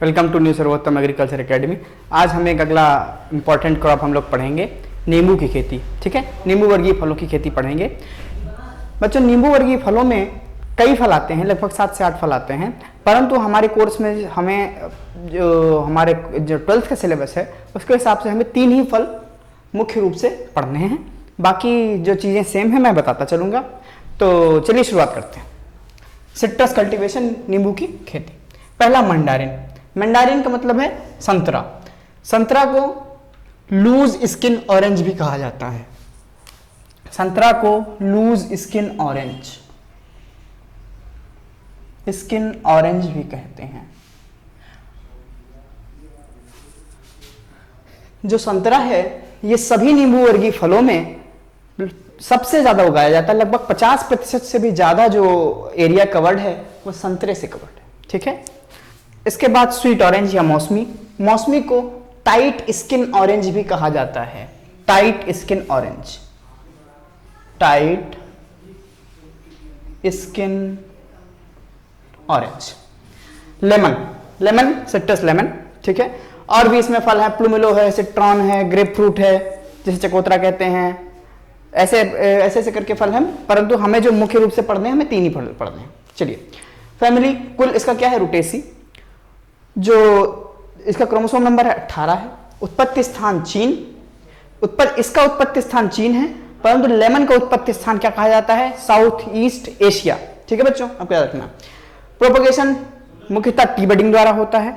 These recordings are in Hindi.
वेलकम टू न्यू सर्वोत्तम एग्रीकल्चर एकेडमी। आज हम एक अगला इंपॉर्टेंट क्रॉप हम लोग पढ़ेंगे, नींबू की खेती। ठीक है, नींबू वर्गीय फलों की खेती पढ़ेंगे। बच्चों, नींबू वर्गीय फलों में कई फल आते हैं, लगभग 7 से 8 फल आते हैं, परंतु हमारे कोर्स में हमें हमारे 12th का सिलेबस है उसके हिसाब से हमें 3 ही फल मुख्य रूप से पढ़ने हैं। बाकी जो चीज़ें सेम है मैं बताता चलूँगा। तो चलिए शुरुआत करते हैं। सिट्रस कल्टीवेशन, नींबू की खेती। पहला मंडारिन। मंडारिन का मतलब है संतरा। संतरा को लूज स्किन ऑरेंज भी कहा जाता है। संतरा को loose skin orange, skin orange भी कहते हैं। जो संतरा है ये सभी नींबू वर्गीय फलों में सबसे ज्यादा उगाया जाता है। लगभग 50% से भी ज्यादा जो एरिया कवर्ड है वो संतरे से कवर्ड है। ठीक है, इसके बाद स्वीट ऑरेंज या मौसमी। मौसमी को टाइट स्किन ऑरेंज भी कहा जाता है। Tight skin orange, tight skin orange. Lemon, lemon citrus lemon. ठीक है, और भी इसमें फल है, प्लूमेलो है, सिट्रॉन है, ग्रेप फ्रूट है, जिसे चकोतरा कहते हैं। ऐसे ऐसे करके फल हैं, परंतु हमें जो मुख्य रूप से पढ़ने हैं, हमें 3 ही फल पढ़ने हैं। चलिए, फैमिली कुल इसका क्या है, रुटेसी। जो इसका क्रोमोसोम नंबर है 18 है। उत्पत्ति स्थान चीन। इसका उत्पत्ति स्थान चीन है, परंतु लेमन का उत्पत्ति स्थान क्या कहा जाता है, साउथ ईस्ट एशिया। ठीक है बच्चों, आपको याद रखना। प्रोपगेशन मुख्यतः टी बडिंग द्वारा होता है।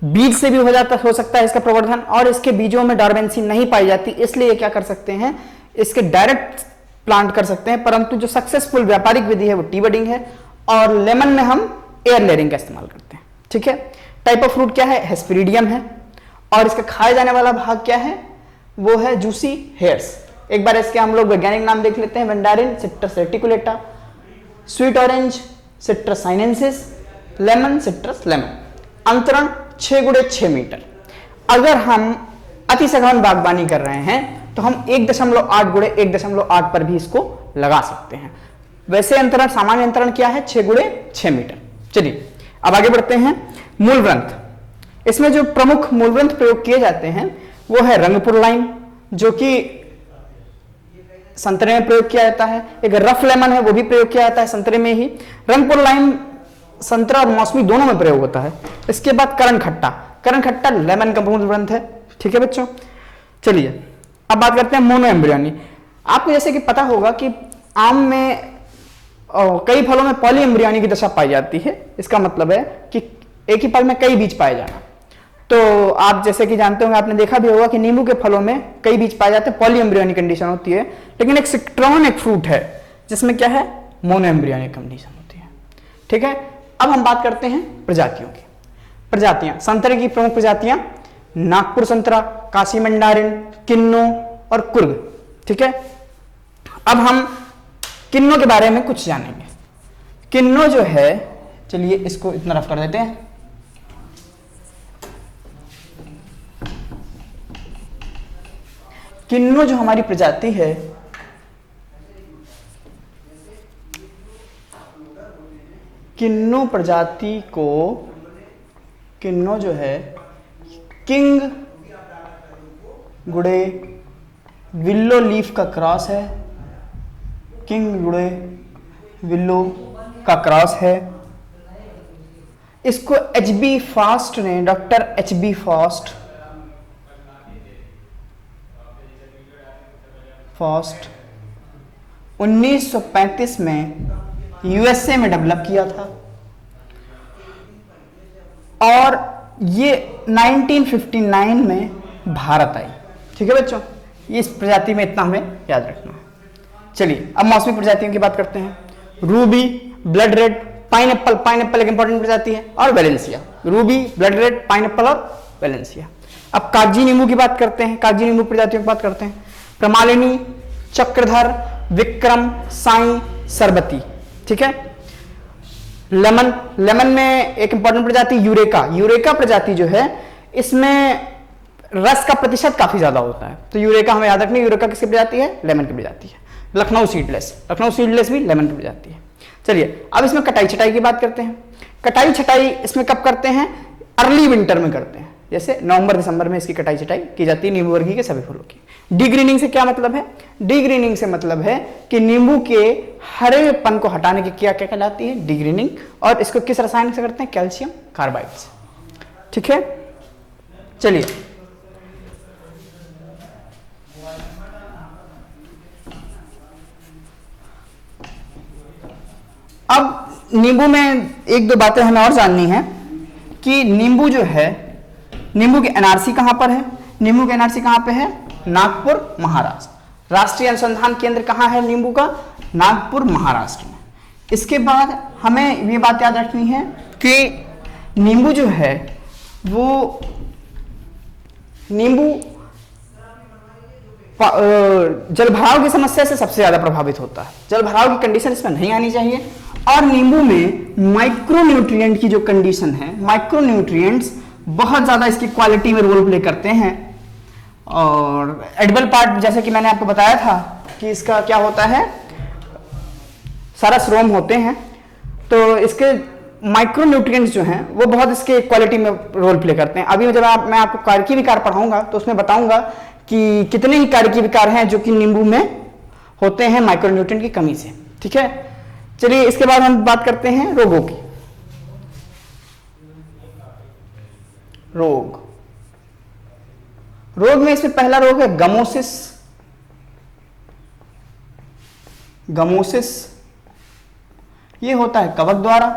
बीज से भी हो सकता है इसका प्रवर्धन, और इसके बीजों में डॉर्मेंसी नहीं पाई जाती, इसलिए क्या कर सकते हैं, इसके डायरेक्ट प्लांट कर सकते हैं। परंतु जो सक्सेसफुल व्यापारिक विधि है वो टी बडिंग है, और लेमन में हम एयर लेयरिंग का इस्तेमाल करते हैं। ठीक है, टाइप ऑफ फ्रूट क्या है, हेस्पेरिडियम है, और इसका खाए जाने वाला भाग क्या है, वो है जूसी हेयर्स। एक बार इसके हम लोग वैज्ञानिक नाम देख लेते हैं। Mandarin citrus reticulata, sweet orange citrus sinensis, lemon citrus lemon. अंतरण 6 × 6 मीटर। अगर हम अति सघन बागवानी कर रहे हैं तो हम 1.8 × 1.8 पर भी इसको लगा सकते हैं। वैसे अंतरण, सामान्य अंतरण क्या है, 6 × 6 मीटर। चलिए अब आगे बढ़ते हैं। मूल ग्रंथ। इसमें जो प्रमुख मूल ग्रंथ प्रयोग किए जाते हैं वो है रंगपुर लाइम, जो कि संतरे में प्रयोग किया जाता है। एक रफ लेमन है, वो भी प्रयोग किया जाता है संतरे में ही। रंगपुर लाइम संतरा और मौसमी दोनों में प्रयोग होता है। इसके बाद करण खट्टा। करण खट्टा लेमन का मूल ग्रंथ है। ठीक है बच्चों, चलिए अब बात करते हैं मोनो एम्ब्रियोनी। आपको जैसे कि पता होगा कि आम में कई फलों में पॉली एम्ब्रियोनी की दशा पाई जाती है। इसका मतलब है कि एक ही फल में कई बीज पाए जाना। तो आप जैसे कि जानते होंगे, आपने देखा भी होगा कि नींबू के फलों में कई बीज पाए जाते हैं, पॉली एम्ब्रियोनी कंडीशन होती है। लेकिन एक सिट्रॉन एक फ्रूट है जिसमें क्या है, मोनो एम्ब्रियोनिक कंडीशन होती है। ठीक है, अब हम बात करते हैं प्रजातियों की। प्रजातियां, संतरे की प्रमुख प्रजातियां नागपुर संतरा, काशी मंडारिन, किन्नो और कुर्ग। ठीक है, अब हम किन्नो के बारे में कुछ जानेंगे। किन्नो जो है, चलिए इसको इतना रफ कर देते हैं। किन्नो जो हमारी प्रजाति है, किन्नो प्रजाति को, किन्नो जो है किंग गुड़े विल्लो लीफ का क्रॉस है। किंग गुड़े विल्लो का क्रॉस है। इसको HB फास्ट ने, डॉक्टर HB फास्ट 1935 में USA में डेवलप किया था, और ये 1959 में भारत आई। ठीक है बच्चों, इस प्रजाति में इतना हमें याद रखना है। चलिए अब मौसमी प्रजातियों की बात करते हैं। Ruby, blood red, pineapple, pineapple एक इंपॉर्टेंट प्रजाति है, और Valencia. Ruby, blood red, pineapple और वेलेंसिया। अब कागजी नींबू की बात करते हैं, कागजी नींबू प्रजातियों की बात करते हैं। प्रमालिनी, चक्रधर, विक्रम, साई, सरबती। ठीक है, लेमन, लेमन में एक इंपॉर्टेंट प्रजाति यूरेका। यूरेका प्रजाति जो है इसमें रस का प्रतिशत काफी ज्यादा होता है, तो यूरेका हमें याद रखनी। यूरेका किसकी प्रजाति है, लेमन की प्रजाति है। लखनऊ सीडलेस, लखनऊ सीडलेस भी लेमन की प्रजाति है। चलिए अब इसमें कटाई छटाई की बात करते हैं। कटाई छटाई इसमें कब करते हैं? अर्ली विंटर में करते हैं, जैसे नवंबर दिसंबर में इसकी कटाई छटाई की जाती है नींबू वर्गीय के सभी फलों की। डीग्रीनिंग से क्या मतलब है? डीग्रीनिंग से मतलब है कि नींबू के हरेपन को हटाने की क्या क्या कहलाती है? डीग्रीनिंग। और इसको किस रसायन से करते हैं? कैल्शियम कार्बाइड से। ठीक है, चलिए अब नींबू में एक दो बातें हमें और जाननी है कि नींबू जो है, नींबू की एनआरसी कहां पर है? नींबू की एनआरसी कहां पे है? नागपुर, महाराष्ट्र। राष्ट्रीय अनुसंधान केंद्र कहां है नींबू का? नागपुर, महाराष्ट्र में। इसके बाद हमें ये बात याद रखनी है कि नींबू जो है वो नींबू जलभराव की समस्या से सबसे ज्यादा प्रभावित होता है। जलभराव की कंडीशन इसमें नहीं आनी चाहिए। और नींबू में माइक्रोन्यूट्रिएंट की जो कंडीशन है, माइक्रोन्यूट्रिएंट्स बहुत ज्यादा इसकी क्वालिटी में रोल प्ले करते हैं। और एडिबल पार्ट, जैसे कि मैंने आपको बताया था कि इसका क्या होता है, सारा श्रोम होते हैं, तो इसके माइक्रोन्यूट्रिएंट्स जो हैं वो बहुत इसके क्वालिटी में रोल प्ले करते हैं। अभी जब मैं आपको कारकी विकार पढ़ाऊंगा तो उसमें बताऊंगा कि कितने ही कारकी विकार हैं जो कि नींबू में होते हैं माइक्रोन्यूट्रिएंट की कमी से। ठीक है, चलिए इसके बाद हम बात करते हैं रोगों की। रोग में इसमें पहला रोग है गमोसिस। गमोसिस ये होता है कवक द्वारा।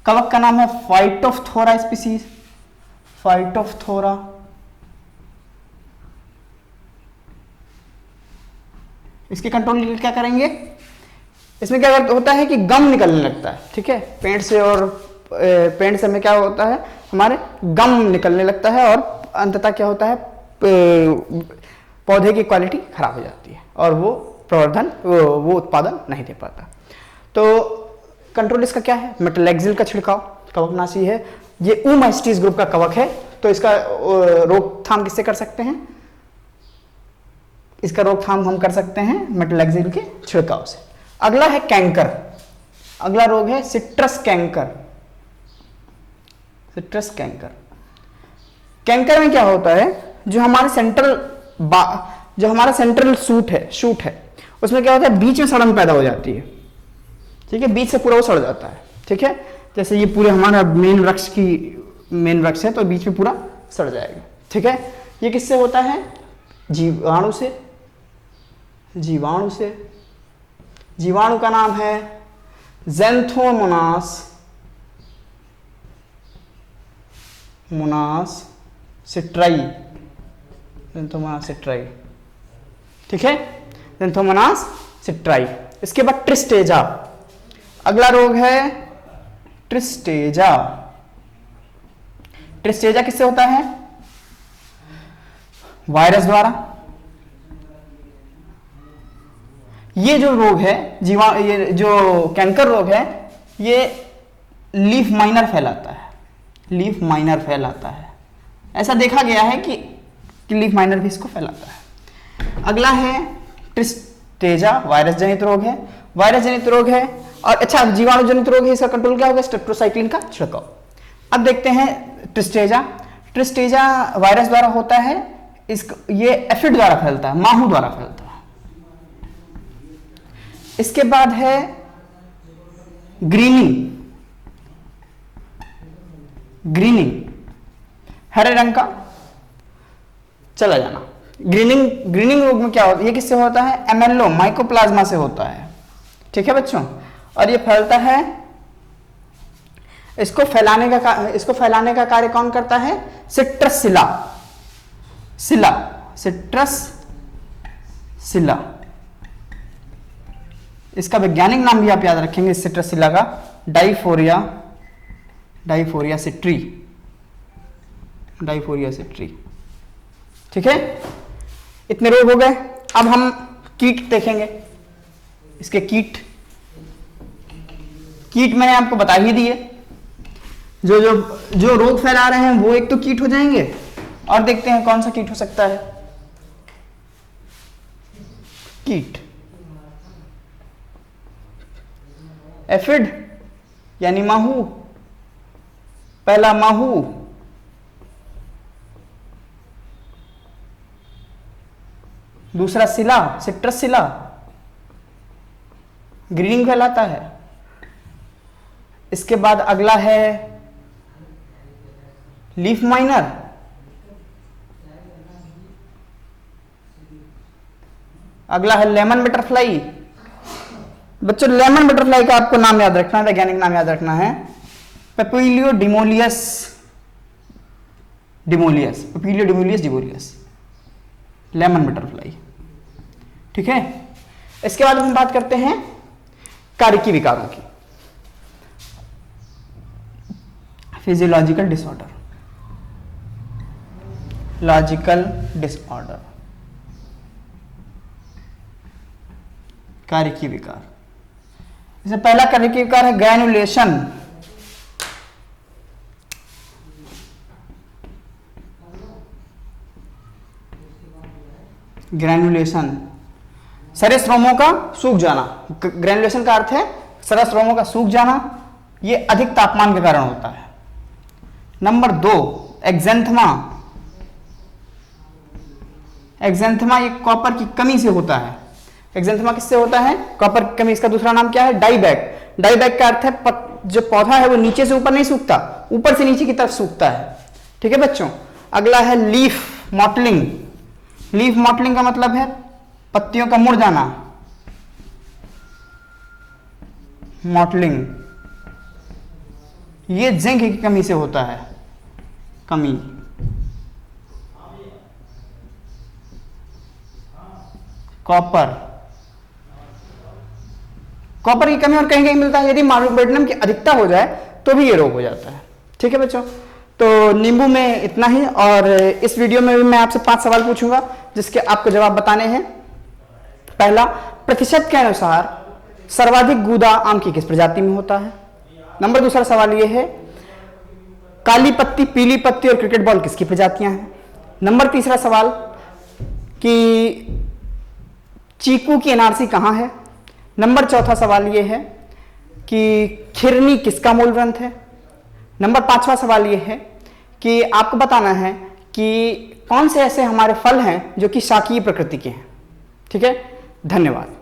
कवक का नाम है फाइटोफ्थोरा स्पीसीज, फाइटोफ्थोरा। इसके कंट्रोल के लिए क्या करेंगे? इसमें क्या होता है कि गम निकलने लगता है। ठीक है, पेड़ से, और पेड़ से में क्या होता है, हमारे गम निकलने लगता है और अंततः क्या होता है, पौधे की क्वालिटी खराब हो जाती है और वो प्रवर्धन, वो उत्पादन नहीं दे पाता। तो कंट्रोल इसका क्या है? मेटलैक्सिल का छिड़काव, कवकनाशी है। ये ऊमाइस्टीज ग्रुप का कवक है, तो इसका रोकथाम किससे कर सकते हैं? इसका रोकथाम हम कर सकते हैं मेटलैक्सिल के छिड़काव से। अगला है कैंकर। अगला रोग है citrus canker. Citrus canker, canker में क्या होता है, जो हमारे सेंट्रल शूट है, उसमें क्या होता है, बीच में सड़न पैदा हो जाती है। ठीक है, बीच से पूरा वो सड़ जाता है। ठीक है, जैसे ये पूरे हमारा मेन वृक्ष है तो बीच में पूरा सड़ जाएगा। ठीक है, ये किससे होता है? जीवाणु से। जीवाणु का नाम है ज़ैंथोमोनास सिट्राई। ठीक है, ज़ैंथोमोनास सिट्राई। इसके बाद ट्रिस्टेजा। अगला रोग है ट्रिस्टेजा। ट्रिस्टेजा किससे होता है? वायरस द्वारा। ये जो रोग है, ये जो कैंकर रोग है, ये लीफ माइनर फैलाता है। ऐसा देखा गया है कि लीफ माइनर भी इसको फैलाता है। अगला है ट्रिस्टेजा, वायरस जनित रोग है। और अच्छा, जीवाणु जनित रोग है, इसका कंट्रोल क्या होगा? स्टेप्टोसाइक्लिन का छिड़काव। अब देखते हैं ट्रिस्टेजा वायरस द्वारा होता है। ये एफिड द्वारा फैलता है, माहू द्वारा फैलता है। इसके बाद है ग्रीनिंग, हरे रंग का चला जाना। ग्रीनिंग रोग में क्या होता है? ये किससे होता है? एमेलो माइकोप्लाज्मा से होता है। ठीक है बच्चों, और ये फैलता है, इसको फैलाने का कार्य कौन करता है? सिट्रस सिला। इसका वैज्ञानिक नाम भी आप याद रखेंगे सिट्रस सिला का, डाइफोरिया सिट्री। ठीक है, इतने रोग हो गए। अब हम कीट देखेंगे। इसके कीट मैंने आपको बता ही दिए। जो रोग फैला रहे हैं वो एक तो कीट हो जाएंगे, और देखते हैं कौन सा कीट हो सकता है। कीट एफिड यानी माहू, पहला माहू, दूसरा सिला, सिट्रस सिला, ग्रीनिंग कहलाता है। इसके बाद अगला है लीफ माइनर, अगला है लेमन बटरफ्लाई। बच्चों लेमन बटरफ्लाई का आपको नाम याद रखना है, वैज्ञानिक नाम याद रखना है पेपिलियो डिमोलियस, डिमोलियस, पेपिलियो डिमोलियस डिमोलियस, लेमन बटरफ्लाई। ठीक है, इसके बाद हम बात करते हैं कार्यकी विकारों की। फिजियोलॉजिकल डिसऑर्डर, लॉजिकल डिसऑर्डर, कार्यकी विकार। जैसे पहला कार्यकी विकार है ग्रैनुलेशन, ग्रैनुलेशन, सरस्रोमों का सूख जाना। ग्रैनुलेशन का अर्थ है सरस्रोमों का सूख जाना, यह अधिक तापमान के कारण होता है। नंबर 2 एक्जेंथमा, एक्जेंथमा ये कॉपर की कमी से होता है। एक्जेंथमा किससे होता है? कॉपर की कमी। इसका दूसरा नाम क्या है? डाईबैक। डाईबैक का अर्थ है जो पौधा है वो नीचे से ऊपर नहीं सूखता, ऊपर से नीचे की तरफ सूखता है। ठीक है बच्चों, अगला है लीफ मॉटलिंग। लीफ मॉटलिंग का मतलब है पत्तियों का मुड़ जाना, मॉटलिंग। ये जिंक की कमी से होता है, कमी। कॉपर, कॉपर की कमी और कहीं कहीं मिलता है। यदि मॉलिब्डेनम की अधिकता हो जाए तो भी ये रोग हो जाता है। ठीक है बच्चों, तो नींबू में इतना ही, और इस वीडियो में भी मैं आपसे 5 सवाल पूछूंगा जिसके आपको जवाब बताने हैं। पहला, प्रतिशत के अनुसार सर्वाधिक गूदा आम की किस प्रजाति में होता है? नंबर दूसरा सवाल यह है, काली पत्ती, पीली पत्ती और क्रिकेट बॉल किसकी प्रजातियां हैं? नंबर तीसरा सवाल कि चीकू की एनआरसी कहां है? नंबर चौथा सवाल यह है कि खिरनी किसका मूल ग्रंथ है? नंबर 5वां सवाल यह है कि आपको बताना है कि कौन से ऐसे हमारे फल हैं जो कि शाकीय प्रकृति के हैं। ठीक है, धन्यवाद।